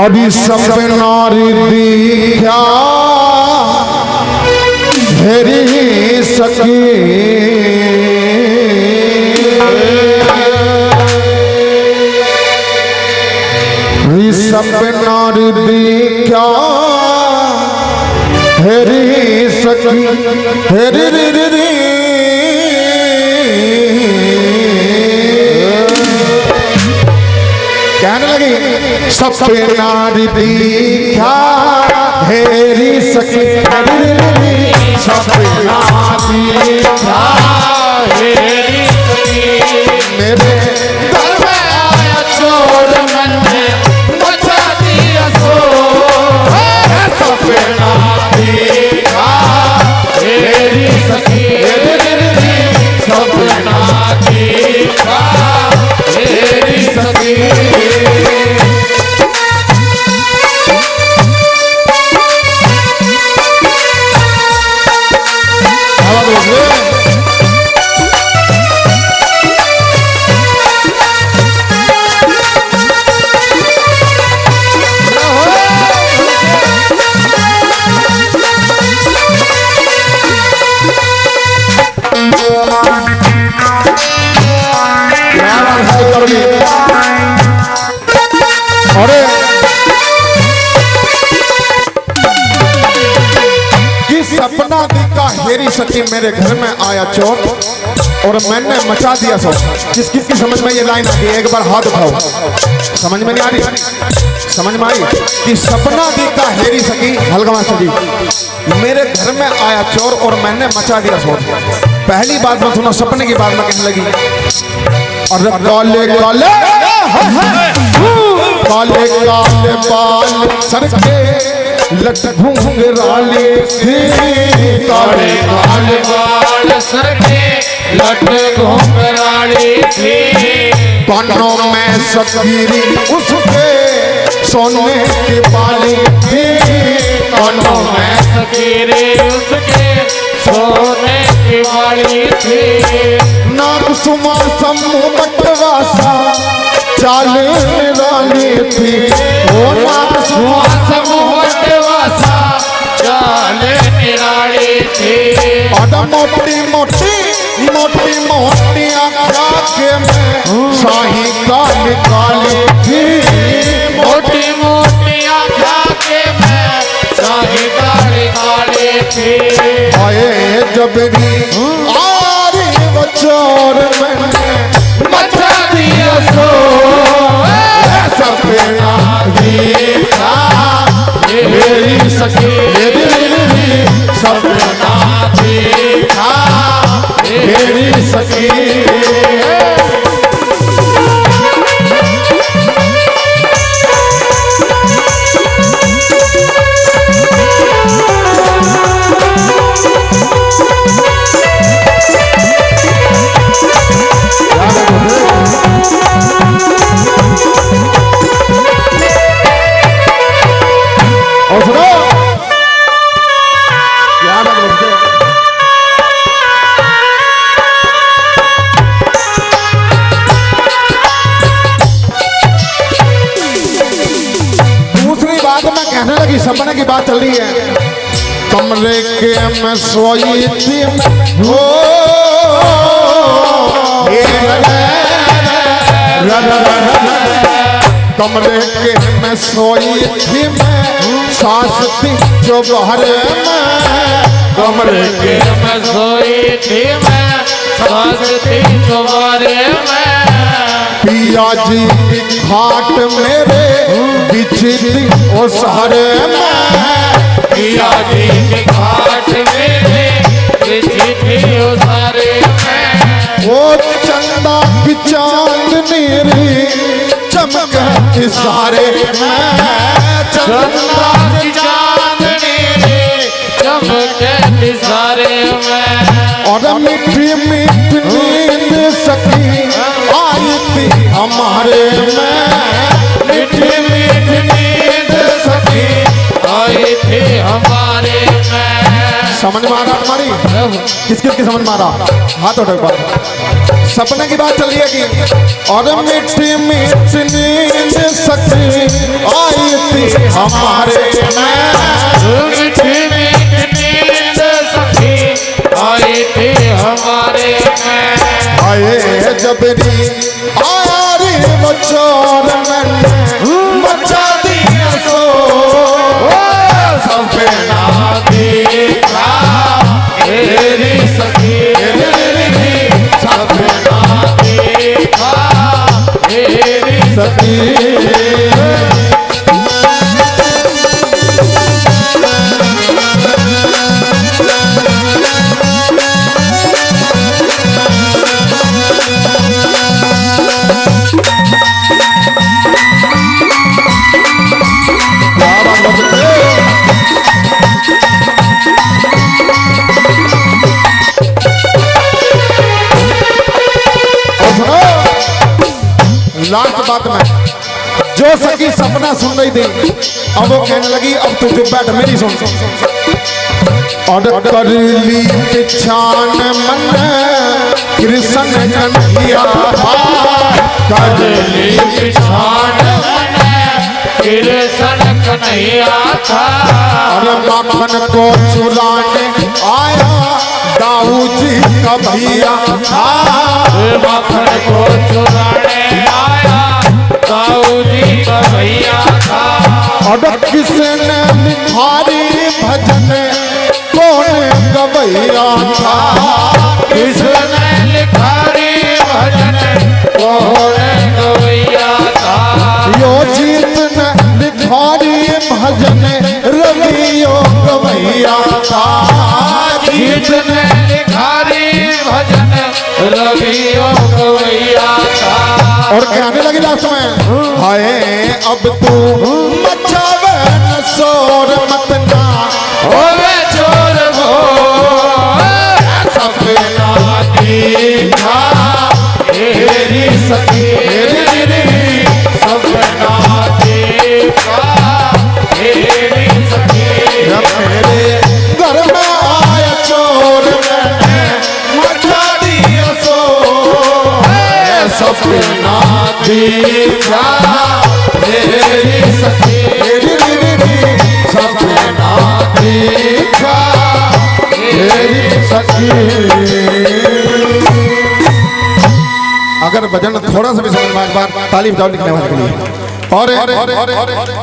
अभी सब नारी दिखा हेरी सकी सब नारी दिखा हेरी सकी हेरी री री री कहने लगी सब नारी दिखा हेरी सकी हेरी री री सब नारी दिखा हेरी सकी मेरे घर में आया चोर मैंने मचा दिया सो सब नारी दिखा हेरी सकी हेरी री री सब नारी दिखा हेरी सकी अरे कि सपना दिखा हेरी सकी मेरे घर में आया चोर और मैंने मचा दिया सब। किसकी समझ में ये लाइन आ गई? एक बार हाथ उठाओ। समझ में नहीं आ रही? समझ में आई कि सपना दिखा हेरी सकी हलगमा सकी मेरे घर में आया चोर और मैंने मचा दिया शोर। पहली बात मैं सुनो, सपने की बात मैं कहने लगी और काले काले काले काले बाल सर के लट घुंघराले थे काले काले बाल सर के लट घुंघराले थे कानों में सकीरी उसके सोने के बाले थे कानों में सकीरी उसके सोने के बाले थे नाक सुमा समूह बटवासा चाले निराले थे वो नाक सुमा समूह बटवासा चाले निराले थे और मोटी मोटी मोटी मोटी आँखों के में शाही काले काले थी मोटी मोटी आँखों के में शाही काले काले थे आए जब भी आरी वो चोर मैंने मचा दिया सो सब दिखा हेरी सकी सब दिखा हेरी सकी सपने की बात चल रही है। कमरे के में सोई थी हो कमरे के में सोई थी मैं सास थी जो बाहर में कमरे के में सोई थी मैं सास थी जो बाहर में पिया जी की खाट मेरे बिछी थी ओ सहरे में पिया जी की खाट मेरे बिछी थी ओ सहरे में वो चंदा की चांदनी रे चमक इशारे में चंदा की चांदनी रे चमक इशारे में और मीठी मीठी नींद सकी आई थी हमारे में मीठी मीठी नींद सकी आई थी हमारे में। समझ में आ रहा तुम्हारी? किस किस की समझ में आ रहा? हाथ उठाओ एक बार। सपने की बात चल रही है कि और मीठी मीठी नींद सकी आई थी हमारे में मीठी मीठी नींद सखी आई थी हमारे में। आए जबरी आया रे वो चोर मैंने मचा दिया सो सपना देखा तेरी सखी सपना देखा तेरी सखी। लास्ट बात में जो सखी सपना सुन रही थी अब वो कहने लगी अब तू चुप बैठ मेरी सुन। और कर ली पिछान मन कृष्ण कन्हैया कर ली पिछान मन कृष्ण कन्हैया था। और माखन को चुराने आया दाऊ जी का भैया था। माखन को चुराने आया दाऊ जी का भैया था। और किसने निखारी भजन कौन गवैया था। किसने लिखारी भजन कौन गवैया था। यो जीत न निखारी भजन रवियो गवैया था। जिसने लिखारी भजन रवियो गवैया था। और कहने लगी लास्ट में हाय अब तू मचावे न शोर मत ना ओवे चोर हो सपना देखा तेरी सखी सपना देखा तेरी सखी। मेरे घर में आया चोर मैंने मचा दिया सो सपना देखा तेरी सखी सपना देखा तेरी सखी। अगर भजन थोड़ा सा भी समझ में, एक बार ताली बजाओ लिखने वाले के लिए। और